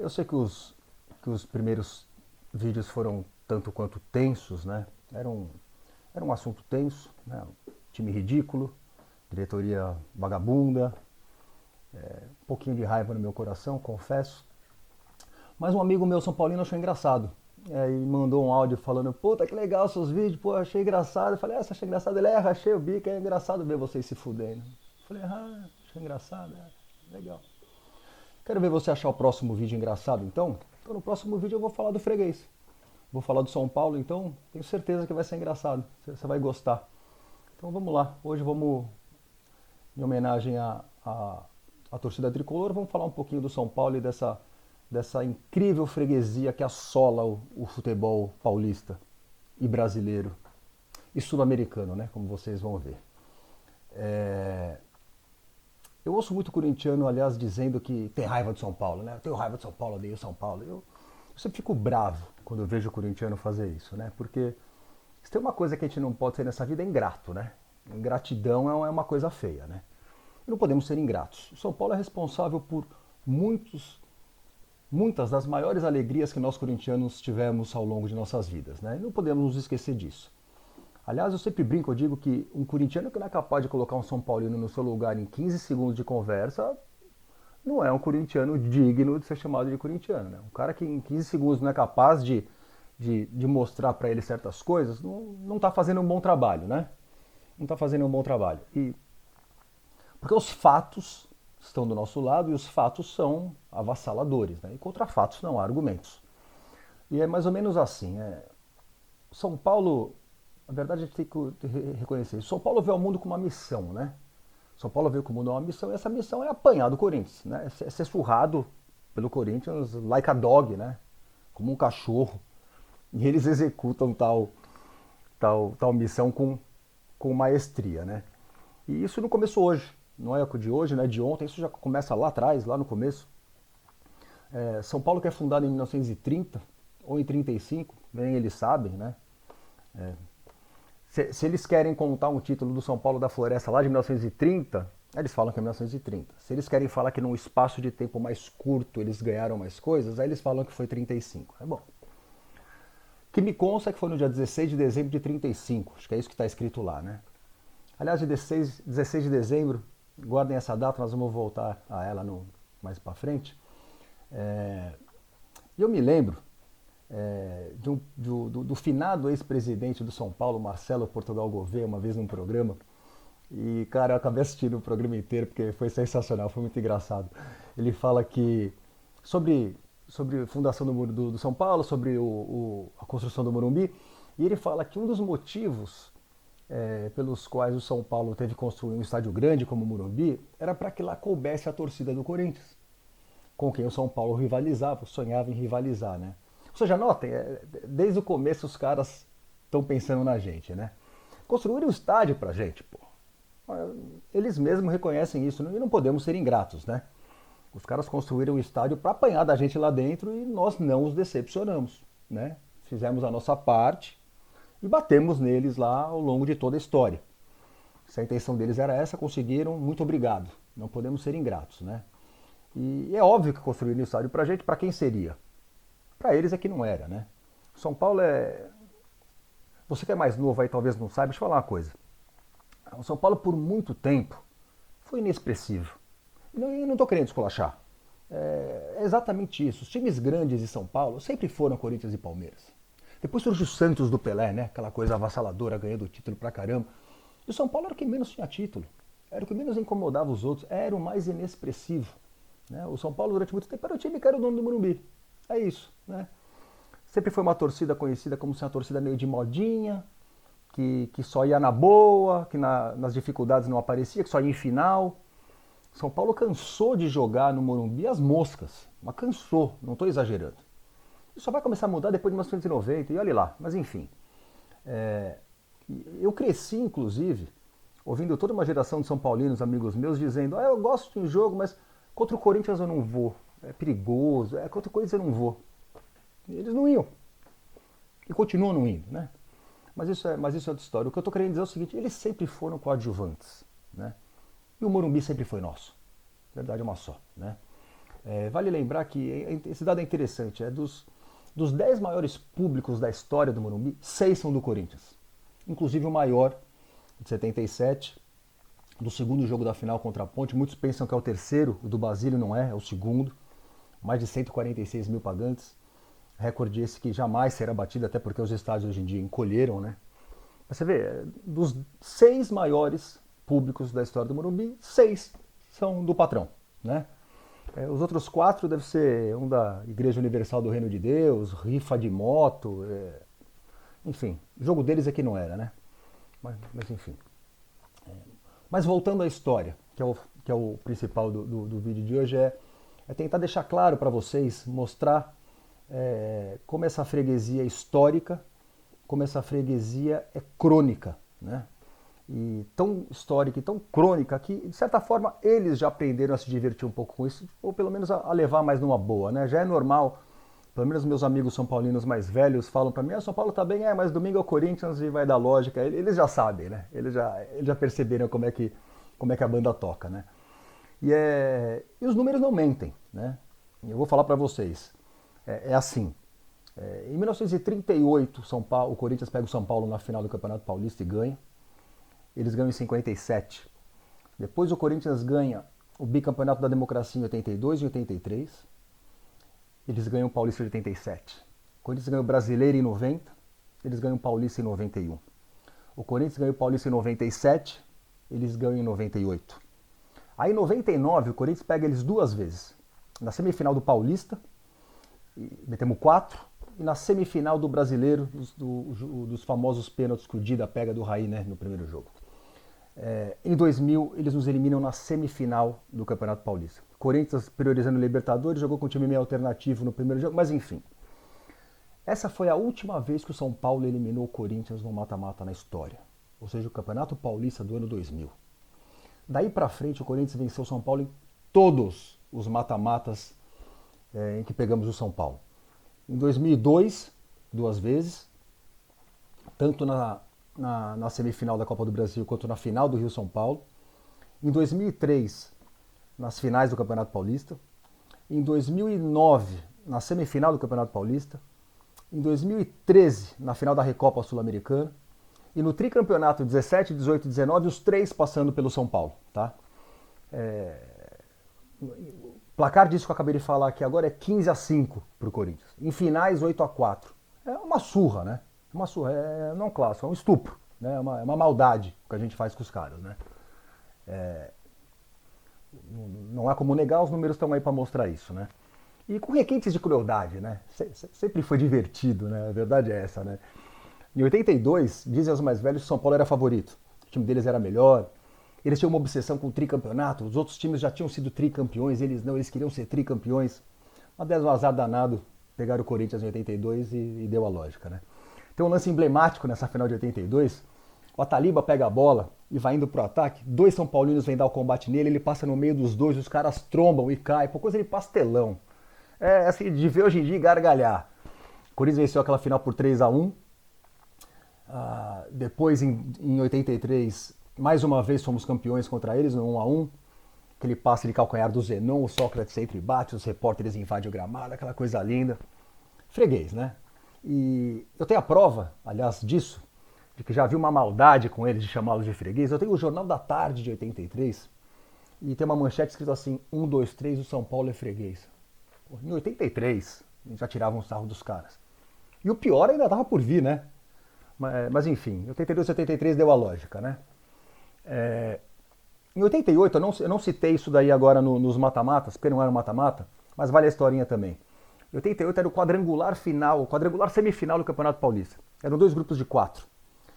Eu sei que os primeiros vídeos foram tanto quanto tensos, né? Era um assunto tenso, né? Time ridículo, diretoria vagabunda, um pouquinho de raiva no meu coração, confesso. Mas um amigo meu São Paulino achou engraçado. E mandou um áudio falando, puta que legal seus vídeos, pô, achei engraçado. Eu falei, você achei engraçado? Ele, rachei o bico, é engraçado ver vocês se fudendo. Eu falei, achei engraçado, legal. Quero ver você achar o próximo vídeo engraçado, então? Então no próximo vídeo eu vou falar do freguês. Vou falar do São Paulo, então tenho certeza que vai ser engraçado. Você vai gostar. Então vamos lá. Hoje vamos, em homenagem à torcida tricolor, vamos falar um pouquinho do São Paulo e dessa incrível freguesia que assola o futebol paulista e brasileiro. E sul-americano, né? Como vocês vão ver. Eu ouço muito corintiano, aliás, dizendo que tem raiva de São Paulo, né? Eu tenho raiva de São Paulo, odeio São Paulo. Eu sempre fico bravo quando eu vejo o corintiano fazer isso, né? Porque se tem uma coisa que a gente não pode ser nessa vida é ingrato, né? Ingratidão é uma coisa feia, né? E não podemos ser ingratos. O São Paulo é responsável por muitas das maiores alegrias que nós corintianos tivemos ao longo de nossas vidas, né? E não podemos nos esquecer disso. Aliás, eu sempre brinco, eu digo que um corintiano que não é capaz de colocar um São Paulino no seu lugar em 15 segundos de conversa não é um corintiano digno de ser chamado de corintiano, né? Um cara que em 15 segundos não é capaz de mostrar para ele certas coisas não está fazendo um bom trabalho, né? Não está fazendo um bom trabalho. Porque os fatos estão do nosso lado e os fatos são avassaladores, né? E contra fatos não há argumentos. E é mais ou menos assim. São Paulo, na verdade a gente tem que reconhecer isso. São Paulo veio ao mundo com uma missão, né? São Paulo veio com o mundo uma missão e essa missão é apanhar do Corinthians, né? É ser surrado pelo Corinthians like a dog, né? Como um cachorro. E eles executam tal missão com maestria, né? E isso não começou hoje, não é de hoje, não é de ontem, isso já começa lá atrás, lá no começo. São Paulo que é fundado em 1930 ou em 35, bem eles sabem, né? Se eles querem contar um título do São Paulo da Floresta lá de 1930, eles falam que é 1930. Se eles querem falar que num espaço de tempo mais curto eles ganharam mais coisas, aí eles falam que foi 35. É bom. O que me consta é que foi no dia 16 de dezembro de 35, acho que é isso que está escrito lá, né? Aliás, de 16 de dezembro, guardem essa data, nós vamos voltar a ela mais para frente. E eu me lembro do finado ex-presidente do São Paulo, Marcelo Portugal Gouveia, uma vez num programa. E, cara, eu acabei assistindo o programa inteiro porque foi sensacional, foi muito engraçado. Ele fala que sobre a fundação do São Paulo, sobre a construção do Morumbi, e ele fala que um dos motivos pelos quais o São Paulo teve que construir um estádio grande como o Morumbi era para que lá coubesse a torcida do Corinthians, com quem o São Paulo rivalizava, sonhava em rivalizar, né? Ou seja, notem, desde o começo os caras estão pensando na gente, né? Construíram um estádio pra gente, pô. Eles mesmos reconhecem isso, e não podemos ser ingratos, né? Os caras construíram um estádio para apanhar da gente lá dentro e nós não os decepcionamos, né? Fizemos a nossa parte e batemos neles lá ao longo de toda a história. Se a intenção deles era essa, conseguiram, muito obrigado. Não podemos ser ingratos, né? E é óbvio que construíram o estádio pra gente, pra quem seria? Pra eles é que não era, né? São Paulo é... Você que é mais novo aí talvez não saiba, deixa eu falar uma coisa. O São Paulo por muito tempo foi inexpressivo. E não estou querendo esculachar. É exatamente isso. Os times grandes de São Paulo sempre foram Corinthians e Palmeiras. Depois surge o Santos do Pelé, né? Aquela coisa avassaladora, ganhando título pra caramba. E o São Paulo era o que menos tinha título. Era o que menos incomodava os outros. Era o mais inexpressivo. Né? O São Paulo durante muito tempo era o time que era o dono do Morumbi. É isso, né? Sempre foi uma torcida conhecida como sendo uma torcida meio de modinha, que só ia na boa, que nas dificuldades não aparecia, que só ia em final. São Paulo cansou de jogar no Morumbi as moscas, mas cansou, não estou exagerando. Isso só vai começar a mudar depois de 1990, e olhe lá, mas enfim. Eu cresci, inclusive, ouvindo toda uma geração de São Paulinos, amigos meus, dizendo: eu gosto de um jogo, mas contra o Corinthians eu não vou. É perigoso, contra o Corinthians eu não vou. Eles não iam. E continuam não indo, né? Mas isso é outra história. O que eu estou querendo dizer é o seguinte: eles sempre foram coadjuvantes, né? E o Morumbi sempre foi nosso. Verdade é uma só, né? Vale lembrar que esse dado é interessante, dos 10 maiores públicos da história do Morumbi, 6 são do Corinthians. Inclusive o maior, de 77, do segundo jogo da final contra a Ponte. Muitos pensam que é o terceiro, o do Basílio não é, é o segundo. Mais de 146 mil pagantes. Recorde esse que jamais será batido, até porque os estádios hoje em dia encolheram, né? Mas você vê, dos 6 maiores públicos da história do Morumbi, 6 são do patrão, né? Os outros 4 devem ser um da Igreja Universal do Reino de Deus, rifa de moto, enfim, o jogo deles aqui não era, né? Mas enfim. Mas voltando à história, que é o principal do vídeo de hoje, é tentar deixar claro para vocês, mostrar como essa freguesia é histórica, como essa freguesia é crônica, né? E tão histórica e tão crônica que, de certa forma, eles já aprenderam a se divertir um pouco com isso, ou pelo menos a levar mais numa boa, né? Já é normal, pelo menos meus amigos são paulinos mais velhos falam para mim, São Paulo tá bem, mas domingo é o Corinthians e vai dar lógica. Eles já sabem, né? Eles já perceberam como é que a banda toca, né? E os números não mentem, né? Eu vou falar para vocês. É assim. Em 1938, o Corinthians pega o São Paulo na final do Campeonato Paulista e ganha. Eles ganham em 57. Depois o Corinthians ganha o bicampeonato da democracia em 82 e 83. Eles ganham o Paulista em 87. O Corinthians ganha o Brasileiro em 90. Eles ganham o Paulista em 91. O Corinthians ganha o Paulista em 97. Eles ganham em 98. Aí em 99 o Corinthians pega eles 2 vezes. Na semifinal do Paulista, metemos 4. E na semifinal do Brasileiro, dos famosos pênaltis que o Dida pega do Raí, né, no primeiro jogo. Em 2000, eles nos eliminam na semifinal do Campeonato Paulista. Corinthians priorizando o Libertadores, jogou com um time meio alternativo no primeiro jogo, mas enfim. Essa foi a última vez que o São Paulo eliminou o Corinthians no mata-mata na história. Ou seja, o Campeonato Paulista do ano 2000. Daí pra frente, o Corinthians venceu o São Paulo em todos os mata-matas em que pegamos o São Paulo. Em 2002, 2 vezes, tanto na semifinal da Copa do Brasil quanto na final do Rio-São Paulo. Em 2003, nas finais do Campeonato Paulista. Em 2009, na semifinal do Campeonato Paulista. Em 2013, na final da Recopa Sul-Americana. E no tricampeonato 17, 18 e 19, os 3 passando pelo São Paulo, tá? O placar disso que eu acabei de falar aqui agora é 15-5 para o Corinthians. Em finais, 8-4. É uma surra, né? Uma surra, não é um clássico, é um estupro. Né? É uma maldade que a gente faz com os caras, né? Não há como negar, os números estão aí para mostrar isso, né? E com requintes de crueldade, né? Sempre foi divertido, né? A verdade é essa, né? Em 82, dizem os mais velhos que o São Paulo era favorito. O time deles era melhor. Eles tinham uma obsessão com o tricampeonato. Os outros times já tinham sido tricampeões. Eles não, eles queriam ser tricampeões. Mas deram um azar danado. Pegaram o Corinthians em 82 e deu a lógica, né? Tem um lance emblemático nessa final de 82. O Ataliba pega a bola e vai indo pro ataque. 2 São Paulinos vêm dar o combate nele. Ele passa no meio dos 2. Os caras trombam e caem. Por coisa de pastelão. É assim, de ver hoje em dia e gargalhar. O Corinthians venceu aquela final por 3-1. Depois, em 83, mais uma vez fomos campeões contra eles, no 1-1. Aquele passe de calcanhar do Zenon, o Sócrates sempre bate, os repórteres invadem o gramado, aquela coisa linda. Freguês, né? E eu tenho a prova, aliás, disso, de que já vi uma maldade com eles de chamá-los de freguês. Eu tenho o Jornal da Tarde de 83 e tem uma manchete escrita assim: 1, 2, 3, o São Paulo é freguês. Em 83, já tiravam o sarro dos caras. E o pior ainda estava por vir, né? Mas enfim, 82 e 83 deu a lógica, né? Em 88, eu não citei isso daí agora nos mata-matas, porque não era um mata-mata, mas vale a historinha também. Em 88 era o quadrangular final, o quadrangular semifinal do Campeonato Paulista. Eram 2 grupos de 4.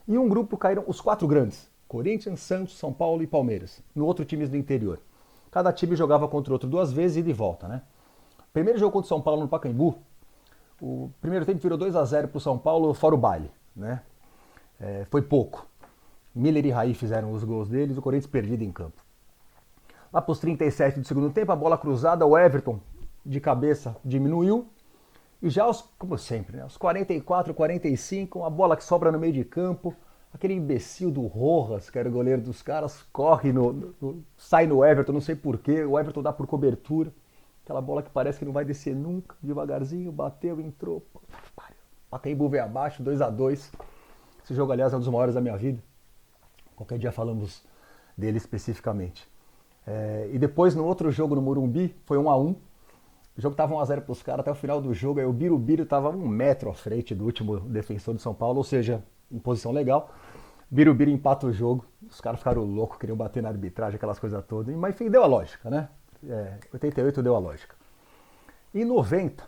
Em um grupo caíram os 4 grandes, Corinthians, Santos, São Paulo e Palmeiras. No outro, times do interior. Cada time jogava contra o outro 2 vezes e de volta, né? Primeiro jogo contra o São Paulo no Pacaembu, o primeiro tempo virou 2-0 pro São Paulo, fora o baile, né? Foi pouco. Miller e Raí fizeram os gols deles, o Corinthians perdido em campo. Lá para os 37 do segundo tempo, a bola cruzada, o Everton de cabeça diminuiu. E já, como sempre, né, aos 44, 45, a bola que sobra no meio de campo, aquele imbecil do Rojas, que era o goleiro dos caras, corre, sai no Everton, não sei porquê, o Everton dá por cobertura. Aquela bola que parece que não vai descer nunca, devagarzinho, bateu, entrou. Pacaembu veio abaixo, 2-2. Esse jogo, aliás, é um dos maiores da minha vida. Qualquer dia falamos dele especificamente. E depois, no outro jogo no Morumbi, foi 1-1. O jogo estava 1-0 para os caras até o final do jogo. Aí o Birubiru estava 1 metro à frente do último defensor de São Paulo, ou seja, em posição legal. Birubiru empata o jogo. Os caras ficaram loucos, queriam bater na arbitragem, aquelas coisas todas. Mas enfim, deu a lógica, né? 88 deu a lógica. Em 90,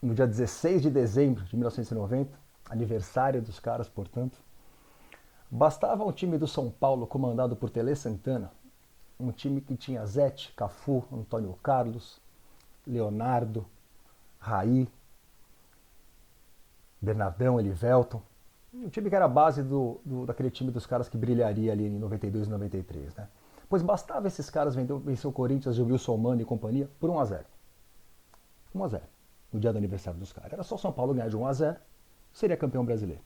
no dia 16 de dezembro de 1990, aniversário dos caras, portanto, bastava um time do São Paulo comandado por Tele Santana, um time que tinha Zete, Cafu, Antônio Carlos, Leonardo, Raí, Bernardão, Elivelton, um time que era a base daquele time dos caras que brilharia ali em 92 e 93, né? Pois bastava esses caras vencer o Corinthians de Wilson Mano e companhia por 1-0. 1-0, no dia do aniversário dos caras. Era só o São Paulo ganhar de 1-0, seria campeão brasileiro.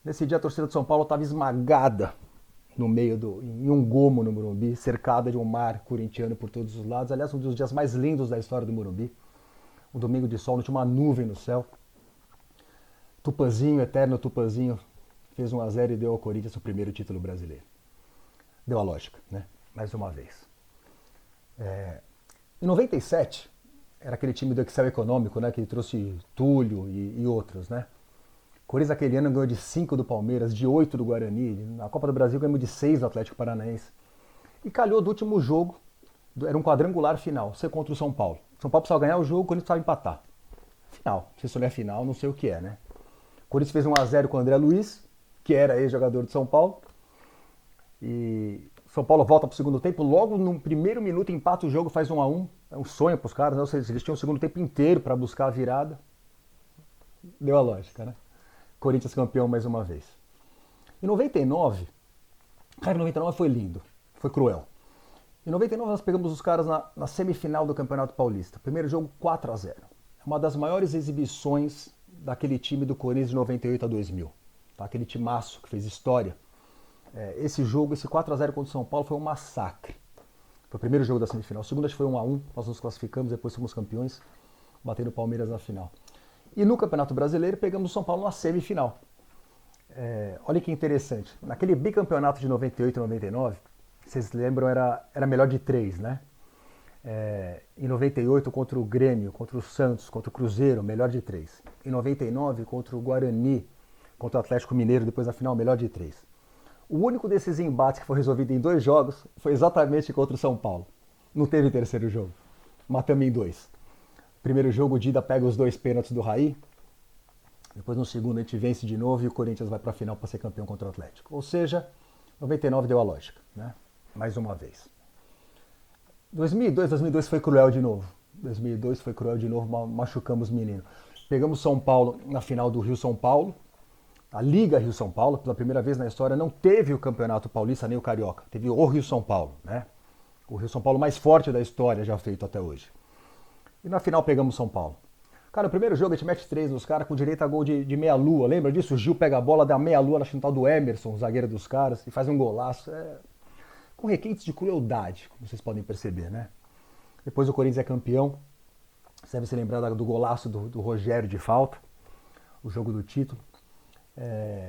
Nesse dia a torcida do São Paulo estava esmagada no meio em um gomo no Morumbi, cercada de um mar corintiano por todos os lados. Aliás, um dos dias mais lindos da história do Morumbi. Um domingo de sol, não tinha uma nuvem no céu. Tupanzinho, eterno Tupanzinho, fez 1-0 e deu ao Corinthians o primeiro título brasileiro. Deu a lógica, né? Mais uma vez. Em 97, era aquele time do Excel econômico, né? Que trouxe Túlio e outros, né? O Corinthians aquele ano ganhou de 5 do Palmeiras, de 8 do Guarani. Na Copa do Brasil ganhamos de 6 do Atlético Paranaense. E calhou do último jogo, era um quadrangular final, ser contra o São Paulo. O São Paulo precisava ganhar o jogo, o Corinthians precisava empatar. Final, se isso não é final, não sei o que é, né? O Corinthians fez 1-0 com o André Luiz, que era ex-jogador de São Paulo. E São Paulo volta para o segundo tempo, logo no primeiro minuto empata o jogo, faz 1-1. É um sonho para os caras, né? Eles tinham o segundo tempo inteiro para buscar a virada. Deu a lógica, né? Corinthians campeão mais uma vez. Em 99, cara, 99 foi lindo, foi cruel. Em 99 nós pegamos os caras na semifinal do Campeonato Paulista. Primeiro jogo 4-0. É uma das maiores exibições daquele time do Corinthians de 98 a 2000. Tá? Aquele timaço que fez história. Esse jogo, esse 4-0 contra o São Paulo foi um massacre. Foi o primeiro jogo da semifinal. O segundo acho que foi 1-1, nós nos classificamos, depois fomos campeões, batendo o Palmeiras na final. E no Campeonato Brasileiro pegamos o São Paulo na semifinal. Olha que interessante. Naquele bicampeonato de 98 e 99, vocês lembram, era melhor de 3, né? Em 98 contra o Grêmio, contra o Santos, contra o Cruzeiro, melhor de 3. Em 99 contra o Guarani, contra o Atlético Mineiro, depois da final, melhor de 3. O único desses embates que foi resolvido em 2 jogos foi exatamente contra o São Paulo. Não teve terceiro jogo. Matamos em 2. Primeiro jogo, o Dida pega os 2 pênaltis do Raí. Depois no segundo a gente vence de novo e o Corinthians vai para a final para ser campeão contra o Atlético. Ou seja, 99 deu a lógica, né? Mais uma vez. 2002 foi cruel de novo. 2002 foi cruel de novo, machucamos o menino. Pegamos São Paulo na final do Rio-São Paulo. A Liga Rio-São Paulo, pela primeira vez na história, não teve o Campeonato Paulista nem o Carioca. Teve o Rio-São Paulo, né? O Rio-São Paulo mais forte da história já feito até hoje. E na final pegamos São Paulo. Cara, no primeiro jogo a gente mete 3 nos caras com direito a gol de meia-lua. Lembra disso? O Gil pega a bola, dá meia-lua na final do Emerson, zagueiro dos caras, e faz um golaço. Com requintes de crueldade, como vocês podem perceber, né? Depois o Corinthians é campeão. Você deve se lembrar do golaço do Rogério de falta. O jogo do título.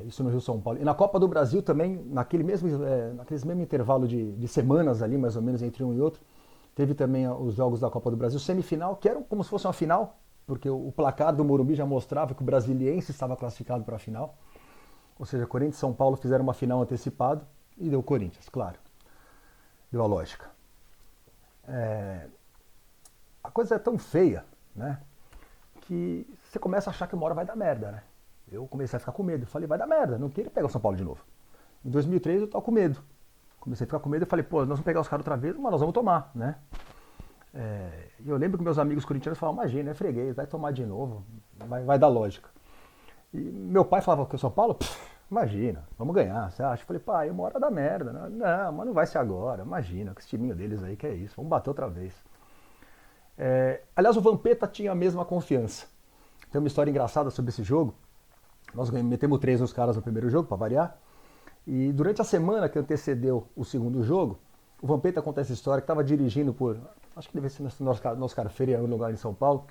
Isso no Rio São Paulo. E na Copa do Brasil também, naquele mesmo intervalo de semanas ali, mais ou menos, entre um e outro, teve também os jogos da Copa do Brasil, semifinal, que eram como se fosse uma final, porque o placar do Morumbi já mostrava que o Brasiliense estava classificado para a final. Ou seja, Corinthians e São Paulo fizeram uma final antecipada e deu Corinthians, claro. Deu a lógica. A coisa é tão feia, né, que você começa a achar que uma hora vai dar merda, né? Eu comecei a ficar com medo. Falei, vai dar merda, não queria pegar o São Paulo de novo. Em 2003 eu tava com medo. Comecei a ficar com medo e falei, pô, nós vamos pegar os caras outra vez, mas nós vamos tomar, né? E eu lembro que meus amigos corintianos falavam, imagina, é freguês, vai tomar de novo, vai dar lógica. E meu pai falava que o São Paulo, imagina, vamos ganhar, você acha? Eu falei, pai, uma hora dá merda. Não, mas não vai ser agora, imagina, com esse timinho deles aí, que é isso, vamos bater outra vez. Aliás, o Vampeta tinha a mesma confiança. Tem uma história engraçada sobre esse jogo. Nós metemos 3 nos caras no primeiro jogo, para variar. E durante a semana que antecedeu o segundo jogo, O Vampeta conta essa história que estava dirigindo por, acho que deve ser no Oscar Freire, em algum lugar em São Paulo,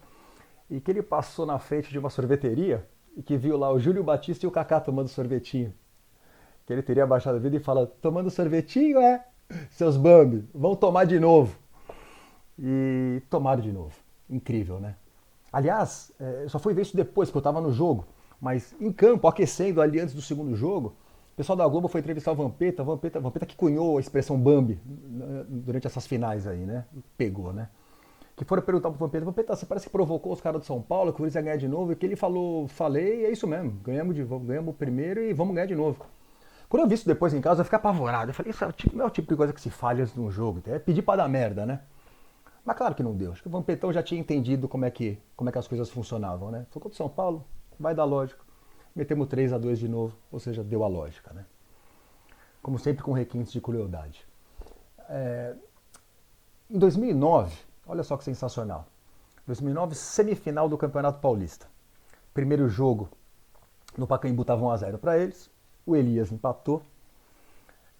e que ele passou na frente de uma sorveteria e que viu lá o Júlio Batista e o Kaká tomando sorvetinho. Que ele teria baixado a vida e fala, tomando sorvetinho, é? Seus Bambi, vão tomar de novo. E tomaram de novo. Incrível, né? Aliás, eu só fui ver isso depois, que eu estava no jogo. Mas em campo, aquecendo ali antes do segundo jogo, o pessoal da Globo foi entrevistar o Vampeta que cunhou a expressão Bambi durante essas finais aí, né? Pegou, né? Que foram perguntar pro Vampeta, você parece que provocou os caras do São Paulo, que o Corinthians ia ganhar de novo, e que ele falou, falei, é isso mesmo, ganhamos o primeiro e vamos ganhar de novo. Quando eu vi isso depois em casa, eu fiquei apavorado. Eu falei, isso não é o tipo de coisa que se falha antes de um jogo, é pedir pra dar merda, né? Mas claro que não deu. Acho que o Vampetão já tinha entendido como é que as coisas funcionavam, né? Falou contra o São Paulo, vai dar lógico. Metemos 3-2 de novo, ou seja, deu a lógica, né? Como sempre com requintes de crueldade. Em 2009, olha só que sensacional. 2009, semifinal do Campeonato Paulista. Primeiro jogo no Pacaembu estava 1-0 para eles. O Elias empatou.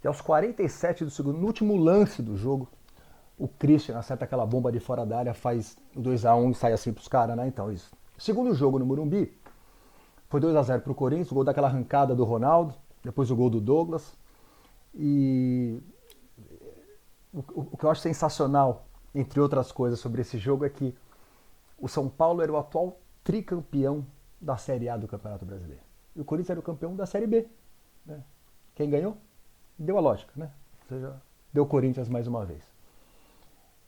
E aos 47 do segundo, no último lance do jogo, o Christian acerta aquela bomba de fora da área, faz o 2-1 e sai assim pros caras, né? Então, isso. Segundo jogo no Morumbi, foi 2-0 pro Corinthians, o gol daquela arrancada do Ronaldo, depois o gol do Douglas. E o que eu acho sensacional, entre outras coisas, sobre esse jogo é que o São Paulo era o atual tricampeão da Série A do Campeonato Brasileiro. E o Corinthians era o campeão da Série B. Né? Quem ganhou? Deu a lógica, né? Ou seja, deu o Corinthians mais uma vez.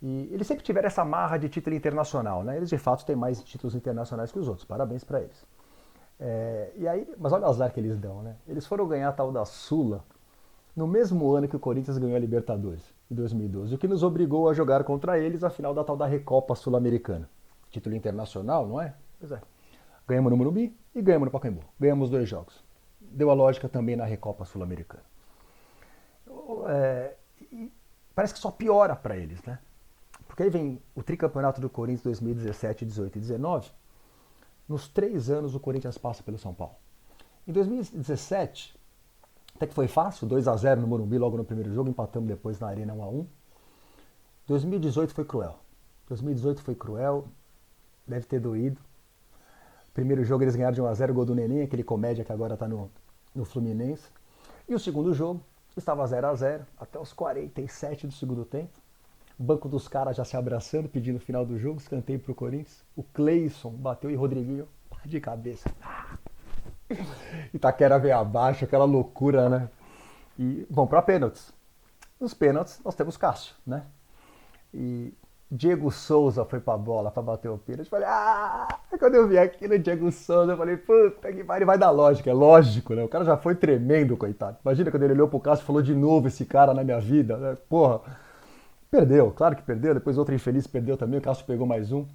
E eles sempre tiveram essa marra de título internacional, né? Eles de fato têm mais títulos internacionais que os outros, parabéns para eles. E aí, mas olha o azar que eles dão, né? Eles foram ganhar a tal da Sula no mesmo ano que o Corinthians ganhou a Libertadores, em 2012, o que nos obrigou a jogar contra eles a final da tal da Recopa Sul-Americana. Título internacional, não é? Pois é. Ganhamos no Morumbi e ganhamos no Pacaembu. Ganhamos 2 jogos. Deu a lógica também na Recopa Sul-Americana. Parece que só piora para eles, né? Porque aí vem o tricampeonato do Corinthians 2017, 18 e 19. Nos 3 anos o Corinthians passa pelo São Paulo. Em 2017, até que foi fácil, 2-0 no Morumbi logo no primeiro jogo, empatamos depois na Arena 1-1. 2018 foi cruel. 2018 foi cruel, deve ter doído. Primeiro jogo eles ganharam de 1-0, gol do Neném, aquele comédia que agora está no Fluminense. E o segundo jogo estava 0-0 até os 47 do segundo tempo. O banco dos caras já se abraçando, pedindo o final do jogo, escanteio pro Corinthians. O Cleison bateu e Rodriguinho de cabeça. Itaquera veio abaixo, aquela loucura, né? E vão para pênaltis. Nos pênaltis nós temos Cássio, né? E Diego Souza foi pra bola pra bater o pênalti. Falei, quando eu vi aquilo, Diego Souza, eu falei, puta que pariu, vai dar lógica. É lógico, né? O cara já foi tremendo, coitado. Imagina quando ele olhou pro Cássio e falou de novo esse cara na minha vida, né? Porra. Perdeu, claro que perdeu. Depois outro infeliz perdeu também. O Cássio pegou mais um. O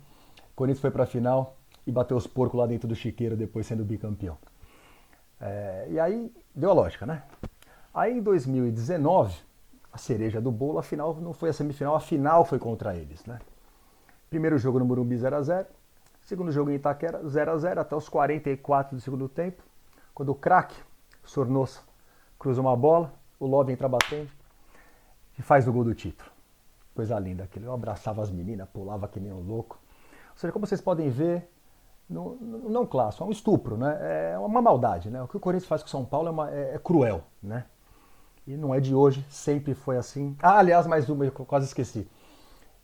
Corinthians foi pra final e bateu os porcos lá dentro do chiqueiro, depois sendo bicampeão. E aí deu a lógica, né? Aí em 2019, a cereja do bolo, a final não foi a semifinal, a final foi contra eles, né? Primeiro jogo no Morumbi 0-0, segundo jogo em Itaquera 0-0 até os 44 do segundo tempo, quando o craque Sornosa cruza uma bola, o Love entra batendo e faz o gol do título. Coisa linda aquilo. Eu abraçava as meninas, pulava que nem um louco. Ou seja, como vocês podem ver, não clássico, é um estupro, né? É uma maldade, né? O que o Corinthians faz com o São Paulo é cruel, né? E não é de hoje, sempre foi assim. Aliás, mais uma, eu quase esqueci.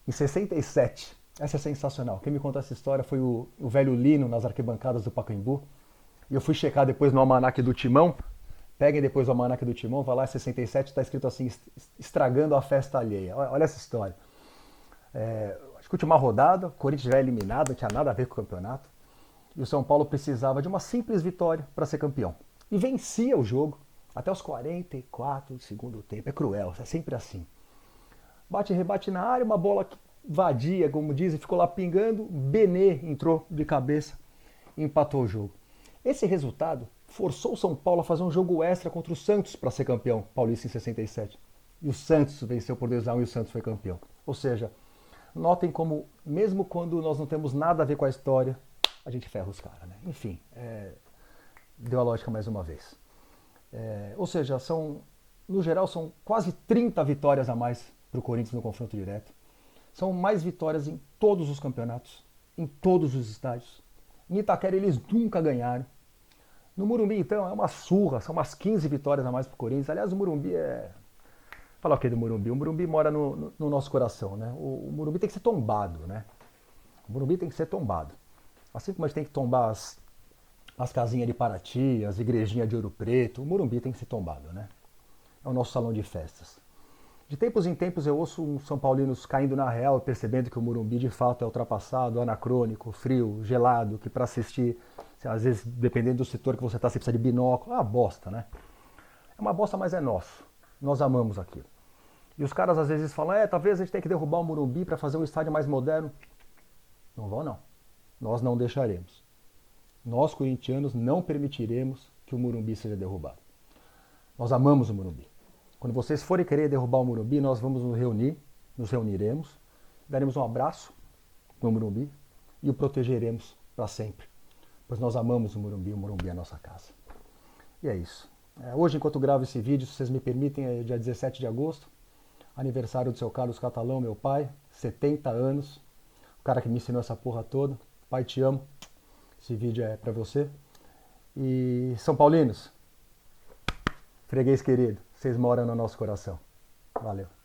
Em 67, essa é sensacional. Quem me contou essa história foi o velho Lino nas arquibancadas do Pacaembu. E eu fui checar depois no almanaque do Timão. Peguem depois o almanaque do Timão, vai lá, 67, está escrito assim, estragando a festa alheia. Olha essa história. Acho que última rodada, o Corinthians já é eliminado, não tinha nada a ver com o campeonato. E o São Paulo precisava de uma simples vitória para ser campeão. E vencia o jogo até os 44 do segundo tempo. É cruel, é sempre assim. Bate e rebate na área, uma bola vadia, como dizem, ficou lá pingando. Benê entrou de cabeça e empatou o jogo. Esse resultado forçou o São Paulo a fazer um jogo extra contra o Santos para ser campeão paulista em 67. E o Santos venceu por 2-1 e o Santos foi campeão. Ou seja, notem como, mesmo quando nós não temos nada a ver com a história, a gente ferra os caras, né? Enfim, deu a lógica mais uma vez. Ou seja, no geral, são quase 30 vitórias a mais para o Corinthians no confronto direto. São mais vitórias em todos os campeonatos, em todos os estádios. Em Itaquera eles nunca ganharam. No Morumbi, então, é uma surra, são umas 15 vitórias a mais pro Corinthians. Aliás, o Morumbi é... Falar o que do Morumbi? O Morumbi mora no nosso coração, né? O Morumbi tem que ser tombado, né? O Morumbi tem que ser tombado. Assim como a gente tem que tombar as casinhas de Paraty, as igrejinhas de Ouro Preto, o Morumbi tem que ser tombado, né? É o nosso salão de festas. De tempos em tempos eu ouço uns São Paulinos caindo na real, percebendo que o Morumbi de fato é ultrapassado, anacrônico, frio, gelado, que para assistir, às vezes, dependendo do setor que você está, você precisa de binóculo. É uma bosta, né? É uma bosta, mas é nosso. Nós amamos aquilo. E os caras às vezes falam, talvez a gente tenha que derrubar o Morumbi para fazer um estádio mais moderno. Não vão, não. Nós não deixaremos. Nós, corintianos, não permitiremos que o Morumbi seja derrubado. Nós amamos o Morumbi. Quando vocês forem querer derrubar o Morumbi, nós vamos nos reunir, nos reuniremos, daremos um abraço no Morumbi e o protegeremos para sempre. Pois nós amamos o Morumbi é a nossa casa. E é isso. Hoje, enquanto gravo esse vídeo, se vocês me permitem, é dia 17 de agosto, aniversário do seu Carlos Catalão, meu pai, 70 anos, o cara que me ensinou essa porra toda. Pai, te amo. Esse vídeo é para você. E São Paulinos, freguês querido, vocês moram no nosso coração. Valeu.